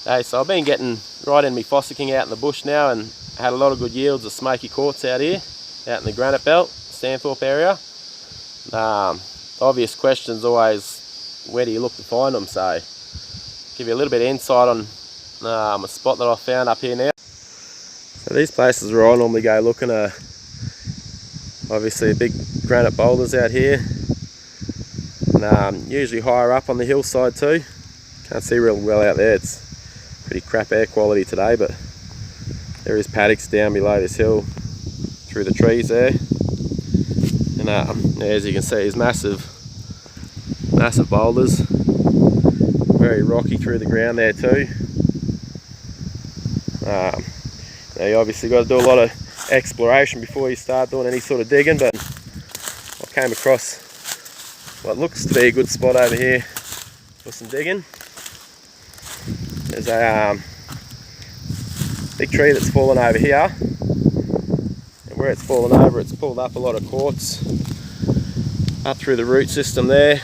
Hey, so I've been getting right in my fossicking out in the bush now and had a lot of good yields of smoky quartz out here, out in the granite belt, Stanthorpe area. Obvious question's always, where do you look to find them? So, give you a little bit of insight on a spot that I found up here now. So these places where I normally go looking are obviously big granite boulders out here, and usually higher up on the hillside too. Can't see real well out there, it's pretty crap air quality today, but there is paddocks down below this hill through the trees there, and as you can see, there's massive boulders, very rocky through the ground there too. Now you obviously got to do a lot of exploration before you start doing any sort of digging, but I came across what looks to be a good spot over here for some digging. There's a big tree that's fallen over here, and where it's fallen over, it's pulled up a lot of quartz up through the root system there.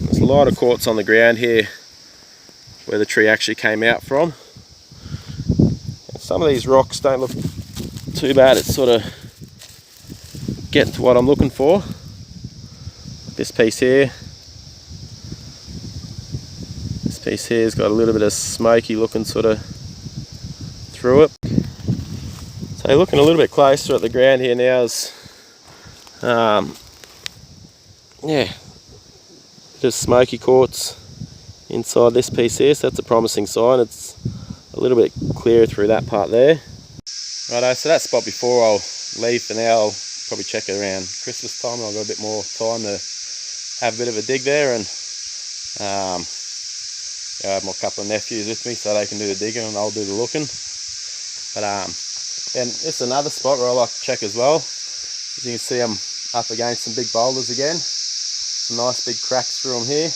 There's a lot of quartz on the ground here where the tree actually came out from. And some of these rocks don't look too bad. It's sort of getting to what I'm looking for. This piece here. This piece here has got a little bit of smoky looking sort of through it. So looking a little bit closer at the ground here now is, yeah, just smoky quartz inside this piece here, so that's a promising sign. It's a little bit clearer through that part there. Righto, so that spot before, I'll leave for now. I'll probably check it around Christmas time, and I've got a bit more time to have a bit of a dig there, and I have my couple of nephews with me so they can do the digging and I'll do the looking. But then it's another spot where I like to check as well. As you can see, I'm up against some big boulders again. Some nice big cracks through them here.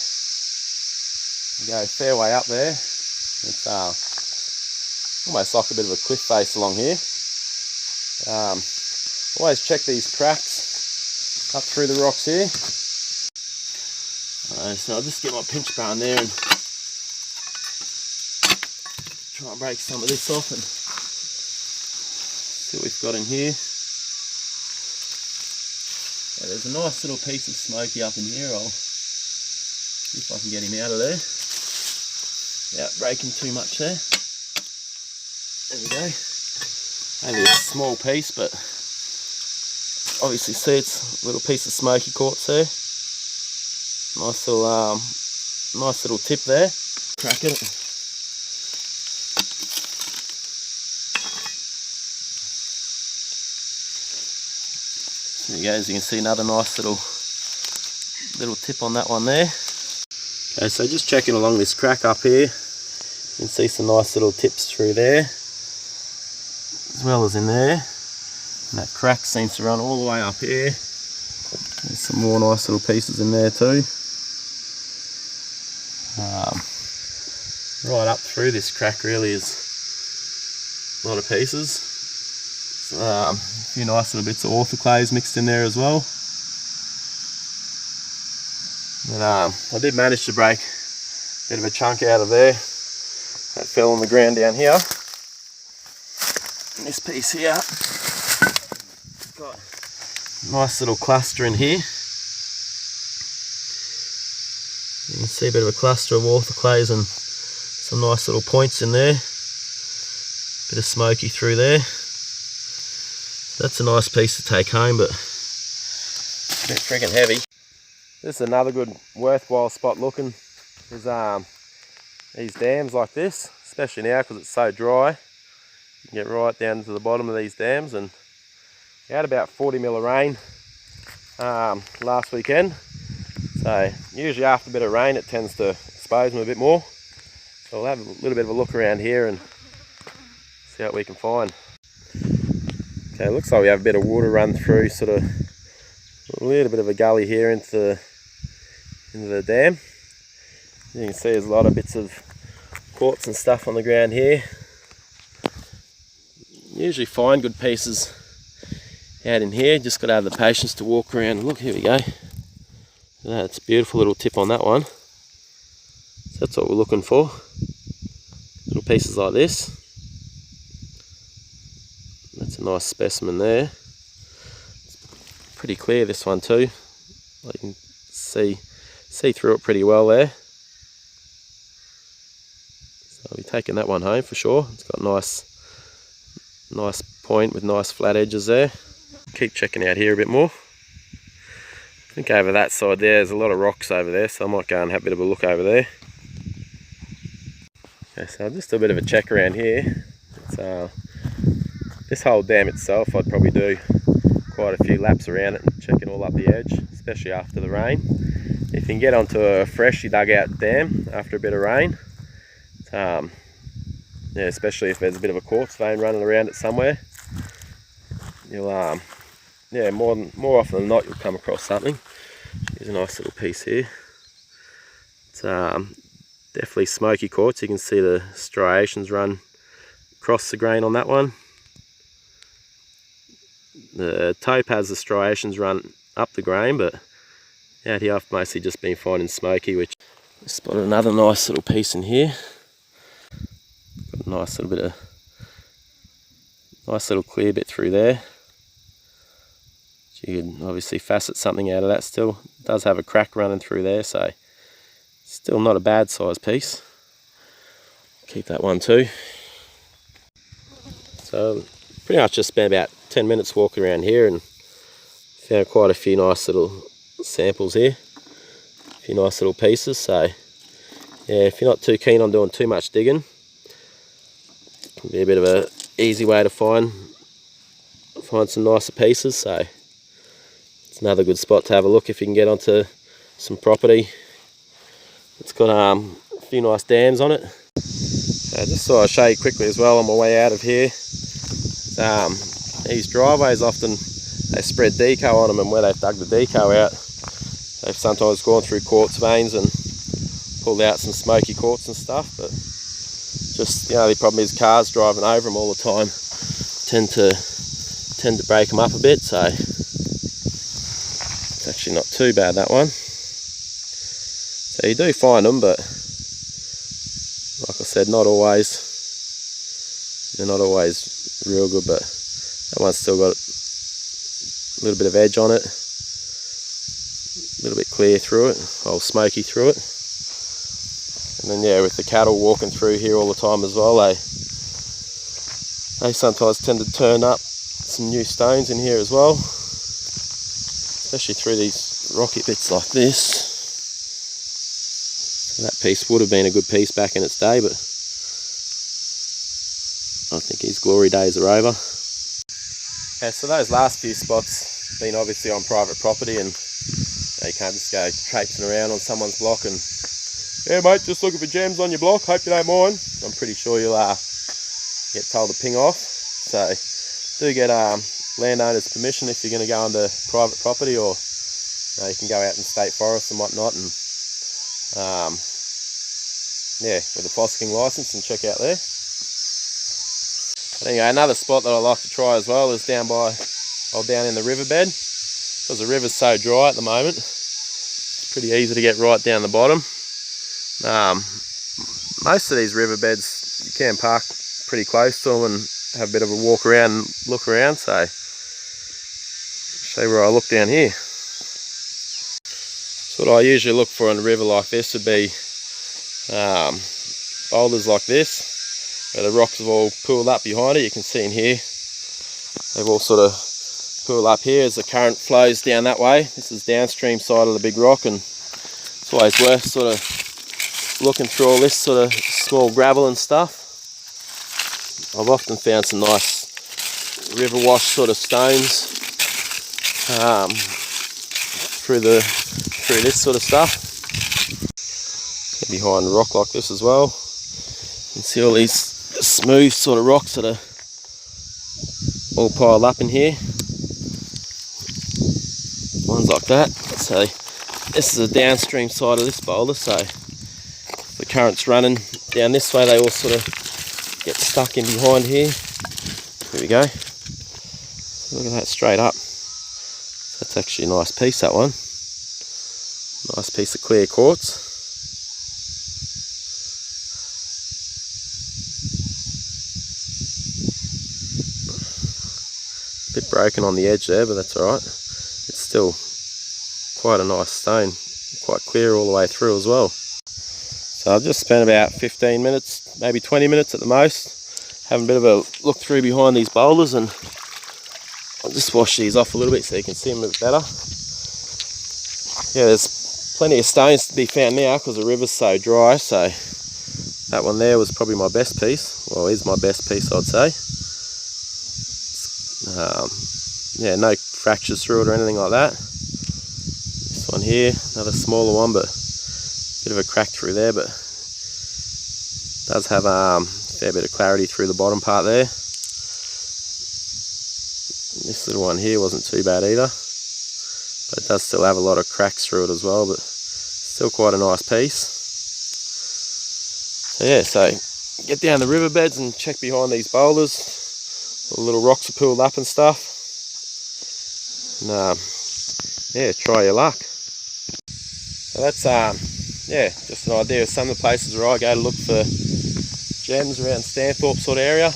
You go a fair way up there. It's almost like a bit of a cliff face along here. Always check these cracks up through the rocks here. So I'll just get my pinch bar in there and try and break some of this off and see what we've got in here. So there's a nice little piece of smoky up in here. I'll see if I can get him out of there without breaking too much there. There we go. Only a small piece, but obviously see it's a little piece of smoky quartz there. Nice little tip there. Crack it. There you go, as you can see, another nice little tip on that one there. Okay, so just checking along this crack up here, you can see some nice little tips through there, as well as in there. And that crack seems to run all the way up here. There's some more nice little pieces in there too. Right up through this crack really is a lot of pieces. A few nice little bits of orthoclase mixed in there as well. And I did manage to break a bit of a chunk out of there. That fell on the ground down here. And this piece here, got a nice little cluster in here. You can see a bit of a cluster of orthoclase and some nice little points in there. Bit of smoky through there. That's a nice piece to take home, but a bit friggin' heavy. This is another good worthwhile spot looking. There's these dams like this, especially now because it's so dry. You can get right down to the bottom of these dams, and we had about 40 mil of rain last weekend. So usually after a bit of rain it tends to expose them a bit more. So we'll have a little bit of a look around here and see what we can find. Okay, it looks like we have a bit of water run through, sort of a little bit of a gully here into the dam. You can see there's a lot of bits of quartz and stuff on the ground here. Usually find good pieces out in here, just got to have the patience to walk around. Look, here we go. That's a beautiful little tip on that one. So that's what we're looking for. Little pieces like this. That's a nice specimen there. Pretty clear, this one too. You can see through it pretty well there. So I'll be taking that one home for sure. It's got nice point with nice flat edges there. Keep checking out here a bit more. I think over that side there's a lot of rocks over there, so I might go and have a bit of a look over there. Okay, so I'll just do a bit of a check around here. This whole dam itself, I'd probably do quite a few laps around it and check it all up the edge, especially after the rain. If you can get onto a freshly dug out dam after a bit of rain, yeah, especially if there's a bit of a quartz vein running around it somewhere, you'll yeah, more often than not you'll come across something. Here's a nice little piece here. It's definitely smoky quartz. You can see the striations run across the grain on that one. The topaz, the striations run up the grain, but out here I've mostly just been finding smoky, which I spotted another nice little piece in here. Got a nice little clear bit through there. You can obviously facet something out of that still. It does have a crack running through there, so still not a bad size piece. Keep that one too. So pretty much just spent about 10 minutes walking around here and found quite a few nice little samples here. A few nice little pieces, so yeah, if you're not too keen on doing too much digging, it can be a bit of a easy way to find some nicer pieces. So it's another good spot to have a look if you can get onto some property. It's got a few nice dams on it. I just thought I'd show you quickly as well on my way out of here. These driveways often, they spread deco on them, and where they've dug the deco out, they've sometimes gone through quartz veins and pulled out some smoky quartz and stuff, but just the only problem is cars driving over them all the time tend to break them up a bit, so it's actually not too bad, that one. So you do find them, but like I said, they're not always real good, but that one's still got a little bit of edge on it, a little bit clear through it, or smoky through it. And then yeah, with the cattle walking through here all the time as well, they sometimes tend to turn up some new stones in here as well, especially through these rocky bits like this. That piece would have been a good piece back in its day, but I think his glory days are over. Okay, so those last few spots been obviously on private property, and you can't just go traipsing around on someone's block and, yeah mate, just looking for gems on your block, hope you don't mind. I'm pretty sure you'll get told to ping off. So do get landowner's permission if you're going to go onto private property, or you can go out in state forests and whatnot, and yeah, with a fossicking license, and check out there. But anyway, another spot that I like to try as well is down in the riverbed, because the river's so dry at the moment. It's pretty easy to get right down the bottom. Most of these riverbeds you can park pretty close to them and have a bit of a walk around and look around. So show you where I look down here. So what I usually look for in a river like this would be boulders like this, where the rocks have all pooled up behind it. You can see in here, they've all sort of pooled up here as the current flows down that way. This is downstream side of the big rock, and it's always worth sort of looking through all this sort of small gravel and stuff. I've often found some nice river wash sort of stones through this sort of stuff. Behind a rock like this as well, you can see all these smooth sort of rocks that are all piled up in here. Ones like that. So this is the downstream side of this boulder, so the current's running down this way, they all sort of get stuck in behind here. Here we go. Look at that straight up. That's actually a nice piece, that one. Nice piece of clear quartz. A bit broken on the edge there, but that's alright. It's still quite a nice stone, quite clear all the way through as well. So I've just spent about 15 minutes, maybe 20 minutes at the most, having a bit of a look through behind these boulders, and I'll just wash these off a little bit so you can see them a bit better. Yeah, there's plenty of stones to be found now because the river's so dry, so that one there was probably my best piece, well, is my best piece I'd say. Yeah, no fractures through it or anything like that. This one here, another smaller one, but bit of a crack through there, but does have a fair bit of clarity through the bottom part there. This little one here wasn't too bad either, but it does still have a lot of cracks through it as well, but still quite a nice piece. So yeah, so get down the riverbeds and check behind these boulders. All the little rocks are pulled up and stuff. And yeah, try your luck. So that's yeah, just an idea of some of the places where I go to look for gems around Stanthorpe sort of area.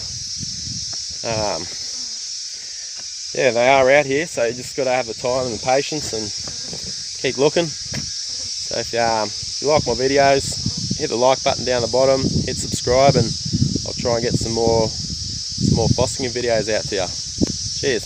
Yeah, they are out here, so you just got to have the time and the patience and keep looking. So if you like my videos, hit the like button down the bottom, hit subscribe, and I'll try and get some more fossicking videos out to you. Cheers.